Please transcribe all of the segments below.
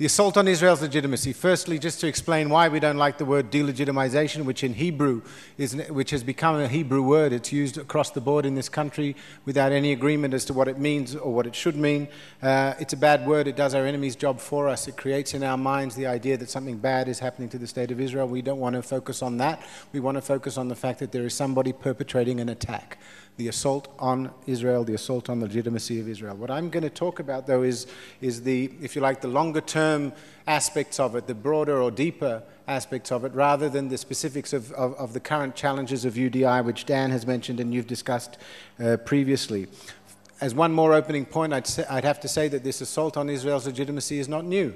The assault on Israel's legitimacy. Firstly, just to explain why we don't like the word delegitimization, which in Hebrew which has become a Hebrew word. It's used across the board in this country without any agreement as to what it means or what it should mean. It's a bad word. It does our enemy's job for us. It creates in our minds the idea that something bad is happening to the state of Israel. We don't want to focus on that. We want to focus on the fact that there is somebody perpetrating an attack. The assault on Israel, the assault on the legitimacy of Israel. What I'm going to talk about, though, is the, if you like, the longer-term aspects of it, the broader or deeper aspects of it, rather than the specifics of the current challenges of UDI, which Dan has mentioned and you've discussed previously. As one more opening point, I'd have to say that this assault on Israel's legitimacy is not new.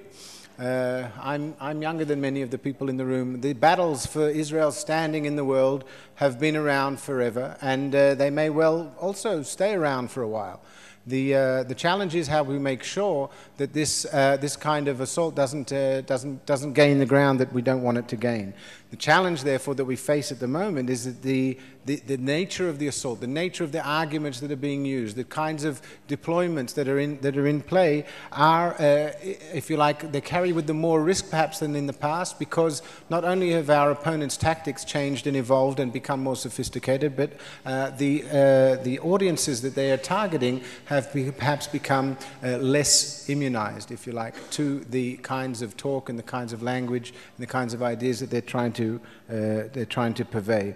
I'm younger than many of the people in the room. The battles for Israel's standing in the world have been around forever, and they may well also stay around for a while. The challenge is how we make sure that this kind of assault doesn't gain the ground that we don't want it to gain. The challenge, therefore, that we face at the moment is that the nature of the assault, the nature of the arguments that are being used, the kinds of deployments that are in play are, if you like, they carry with them more risk perhaps than in the past, because not only have our opponents' tactics changed and evolved and become more sophisticated, but the audiences that they are targeting have perhaps become less immunized, if you like, to the kinds of talk and the kinds of language and the kinds of ideas that they're trying to purvey.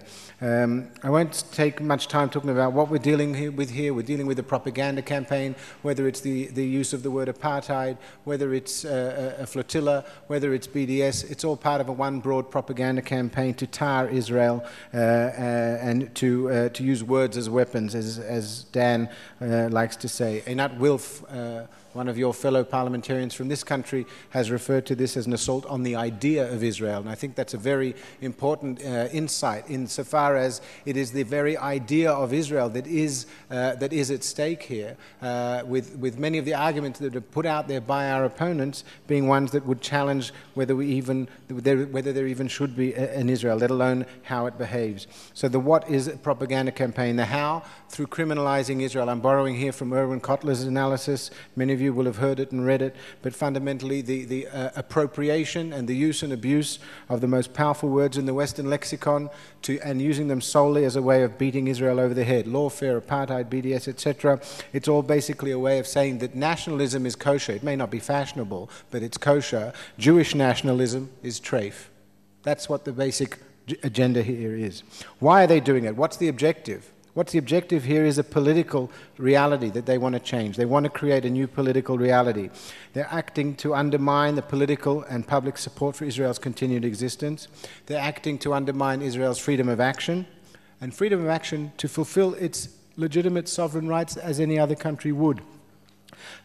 I won't take much time talking about what we're dealing with here. We're dealing with a propaganda campaign, whether it's the use of the word apartheid, whether it's a flotilla, whether it's BDS. It's all part of one broad propaganda campaign to tar Israel and to use words as weapons, as Dan likes to say. Einat Wilf, one of your fellow parliamentarians from this country, has referred to this as an assault on the idea of Israel. And I think that's a very important insight, insofar as it is the very idea of Israel that is at stake here, with many of the arguments that are put out there by our opponents being ones that would challenge whether there even should be an Israel, let alone how it behaves. So the what is a propaganda campaign, the how, through criminalizing Israel. I'm borrowing here from Erwin Kotler's analysis. Many of you will have heard it and read it, but fundamentally the appropriation and the use and abuse of the most powerful words in the Western lexicon and using them solely as a way of beating Israel over the head. Lawfare, apartheid, BDS, etc. It's all basically a way of saying that nationalism is kosher. It may not be fashionable, but it's kosher. Jewish nationalism is treif. That's what the basic agenda here is. Why are they doing it? What's the objective? What's the objective here is a political reality that they want to change. They want to create a new political reality. They're acting to undermine the political and public support for Israel's continued existence. They're acting to undermine Israel's freedom of action, and freedom of action to fulfill its legitimate sovereign rights as any other country would.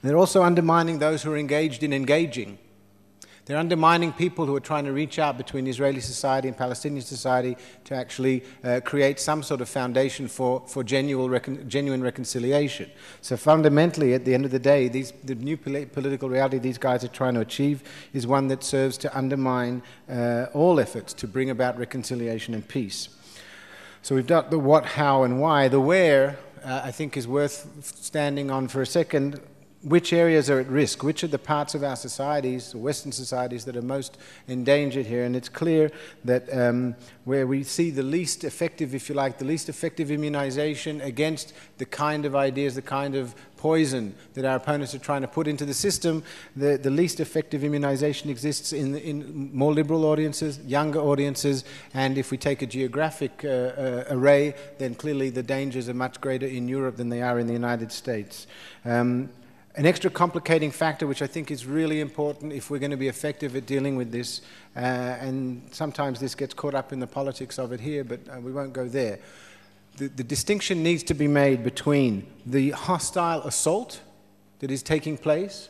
They're also undermining those who are engaged in engaging. They're undermining people who are trying to reach out between Israeli society and Palestinian society to actually create some sort of foundation for genuine reconciliation. So fundamentally, at the end of the day, the new political reality these guys are trying to achieve is one that serves to undermine all efforts to bring about reconciliation and peace. So we've got the what, how, and why. The where, I think, is worth standing on for a second. Which areas are at risk? Which are the parts of our societies, Western societies, that are most endangered here? And it's clear that where we see the least effective, if you like, the least effective immunization against the kind of ideas, the kind of poison that our opponents are trying to put into the system, the least effective immunization exists in more liberal audiences, younger audiences, and if we take a geographic array, then clearly the dangers are much greater in Europe than they are in the United States. An extra complicating factor, which I think is really important if we're going to be effective at dealing with this, and sometimes this gets caught up in the politics of it here, but we won't go there. The distinction needs to be made between the hostile assault that is taking place,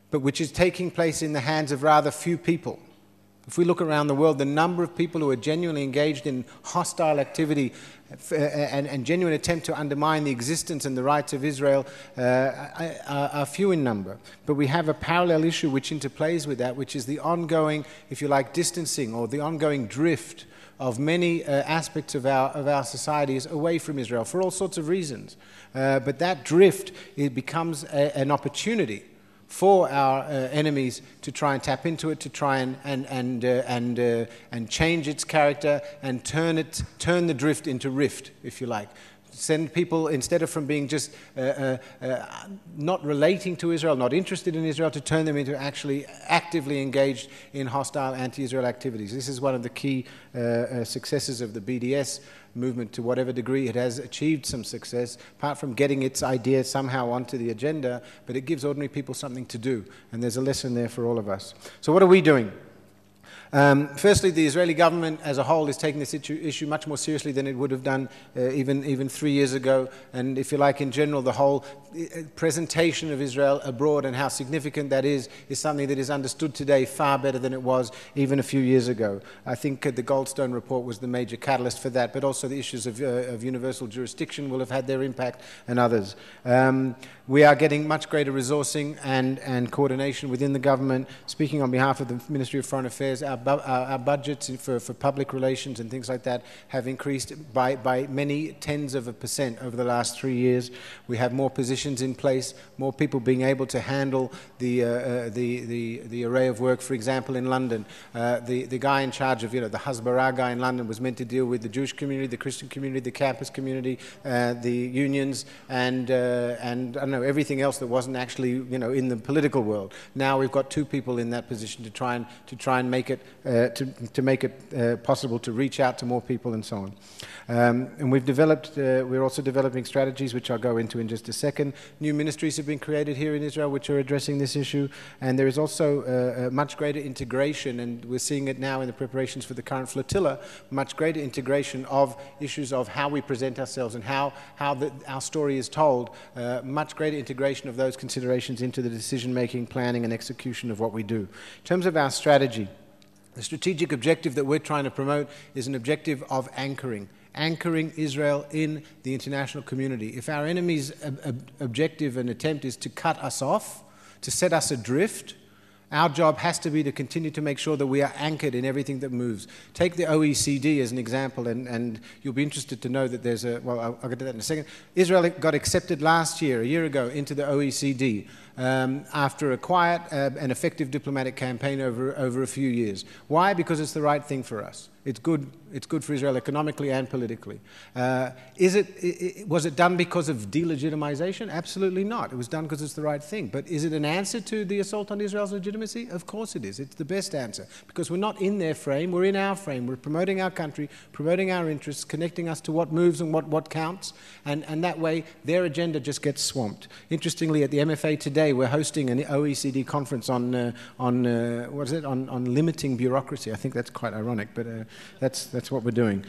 but which is taking place in the hands of rather few people. If we look around the world, the number of people who are genuinely engaged in hostile activity and genuine attempt to undermine the existence and the rights of Israel are few in number. But we have a parallel issue which interplays with that, which is the ongoing, if you like, distancing or the ongoing drift of many aspects of our societies away from Israel for all sorts of reasons. But that drift, it becomes an opportunity for our enemies to try and tap into it, to try and change its character and turn the drift into rift, if you like. Send people, instead of from being just not relating to Israel, not interested in Israel, to turn them into actually actively engaged in hostile anti-Israel activities. This is one of the key successes of the BDS movement. To whatever degree it has achieved some success, apart from getting its idea somehow onto the agenda, but it gives ordinary people something to do. And there's a lesson there for all of us. So what are we doing? Firstly, the Israeli government as a whole is taking this issue much more seriously than it would have done even 3 years ago. And if you like, in general, the whole presentation of Israel abroad and how significant that is something that is understood today far better than it was even a few years ago. I think the Goldstone report was the major catalyst for that, but also the issues of universal jurisdiction will have had their impact, and others. We are getting much greater resourcing and coordination within the government. Speaking on behalf of the Ministry of Foreign Affairs, our budgets for public relations and things like that have increased by many tens of % over the last 3 years. We have more positions in place, more people being able to handle the array of work. For example, in London, the guy in charge of, the Hasbara guy in London was meant to deal with the Jewish community, the Christian community, the campus community, the unions, and I don't know, everything else that wasn't actually, in the political world. Now we've got 2 people in that position to try and make it to make it possible to reach out to more people and so on. And we're also developing strategies, which I'll go into in just a second. New ministries have been created here in Israel, which are addressing this issue. And there is also a much greater integration, and we're seeing it now in the preparations for the current flotilla, much greater integration of issues of how we present ourselves and how our story is told, much greater integration of those considerations into the decision-making, planning, and execution of what we do. In terms of our strategy, the strategic objective that we're trying to promote is an objective of anchoring Israel in the international community. If our enemy's objective and attempt is to cut us off, to set us adrift, our job has to be to continue to make sure that we are anchored in everything that moves. Take the OECD as an example, and you'll be interested to know that there's I'll get to that in a second. Israel got accepted a year ago, into the OECD. After a quiet and effective diplomatic campaign over a few years. Why? Because it's the right thing for us. It's good for Israel economically and politically. Was it done because of delegitimization? Absolutely not. It was done because it's the right thing. But is it an answer to the assault on Israel's legitimacy? Of course it is. It's the best answer. Because we're not in their frame, we're in our frame. We're promoting our country, promoting our interests, connecting us to what moves and what counts. And that way, their agenda just gets swamped. Interestingly, at the MFA today, we're hosting an OECD conference on limiting bureaucracy. I think that's quite ironic, but that's what we're doing.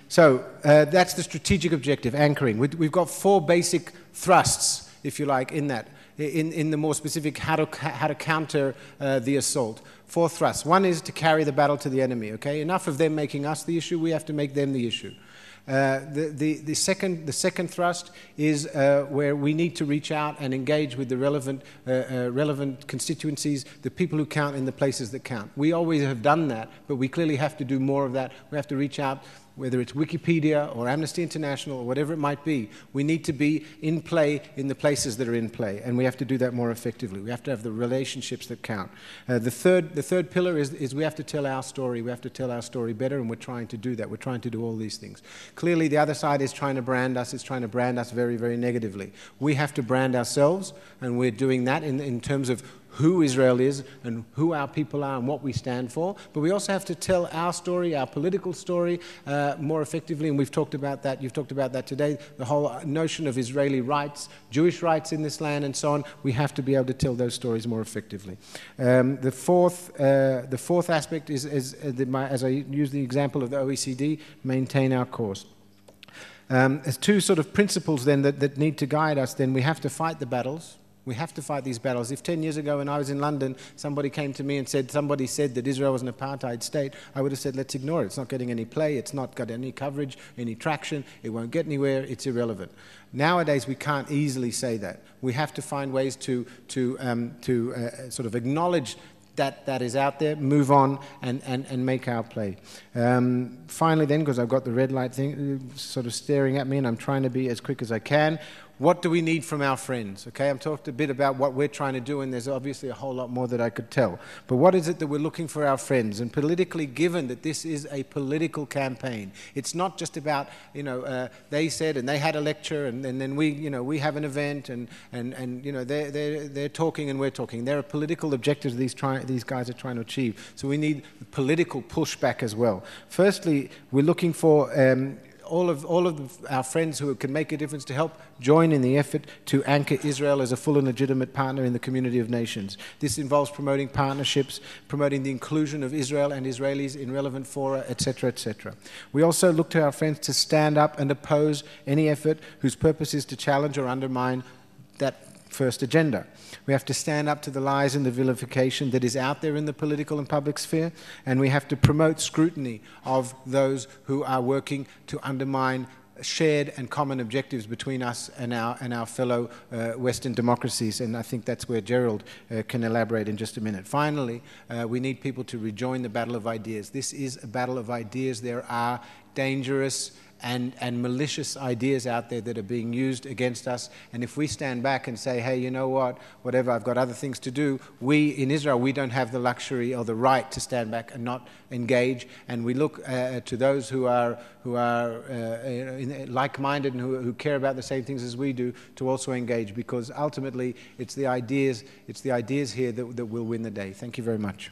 So that's the strategic objective, anchoring. We've got 4 basic thrusts, if you like, in that. In the more specific, how to counter the assault. 4 thrusts. One is to carry the battle to the enemy. Okay, enough of them making us the issue. We have to make them the issue. The second thrust is where we need to reach out and engage with the relevant constituencies, the people who count in the places that count. We always have done that, but we clearly have to do more of that. We have to reach out, whether it's Wikipedia or Amnesty International or whatever it might be. We need to be in play in the places that are in play, and we have to do that more effectively. We have to have the relationships that count. The third pillar is we have to tell our story. We have to tell our story better, and we're trying to do that. We're trying to do all these things. Clearly, the other side is trying to brand us. It's trying to brand us very, very negatively. We have to brand ourselves, and we're doing that in terms of who Israel is and who our people are and what we stand for. But we also have to tell our story, our political story, more effectively, and we've talked about that. You've talked about that today, the whole notion of Israeli rights, Jewish rights in this land and so on. We have to be able to tell those stories more effectively. The fourth aspect is as I use the example of the OECD, maintain our course. There's 2 sort of principles then that need to guide us. Then we have to fight the battles. We have to fight these battles. If 10 years ago when I was in London, somebody came to me and somebody said that Israel was an apartheid state, I would have said, let's ignore it. It's not getting any play. It's not got any coverage, any traction. It won't get anywhere. It's irrelevant. Nowadays, we can't easily say that. We have to find ways to sort of acknowledge that is out there, move on, and make our play. Finally then, because I've got the red light thing sort of staring at me and I'm trying to be as quick as I can, what do we need from our friends? Okay, I'm talked a bit about what we're trying to do, and there's obviously a whole lot more that I could tell. But what is it that we're looking for our friends? And politically, given that this is a political campaign, it's not just about, they said, and they had a lecture, and then we have an event, and they're talking and we're talking. There are political objectives these guys are trying to achieve. So we need political pushback as well. Firstly, we're looking for all of our friends who can make a difference to help join in the effort to anchor Israel as a full and legitimate partner in the community of nations. This involves promoting partnerships, promoting the inclusion of Israel and Israelis in relevant fora, etc., etc. We also look to our friends to stand up and oppose any effort whose purpose is to challenge or undermine that first agenda. We have to stand up to the lies and the vilification that is out there in the political and public sphere, and we have to promote scrutiny of those who are working to undermine shared and common objectives between us and our fellow Western democracies, and I think that's where Gerald can elaborate in just a minute. Finally, we need people to rejoin the battle of ideas. This is a battle of ideas. There are dangerous and malicious ideas out there that are being used against us, and if we stand back and say, hey, you know what, whatever, I've got other things to do, we in Israel, we don't have the luxury or the right to stand back and not engage, and we look to those who are like-minded and who care about the same things as we do to also engage, because ultimately it's the ideas here that will win the day. Thank you very much.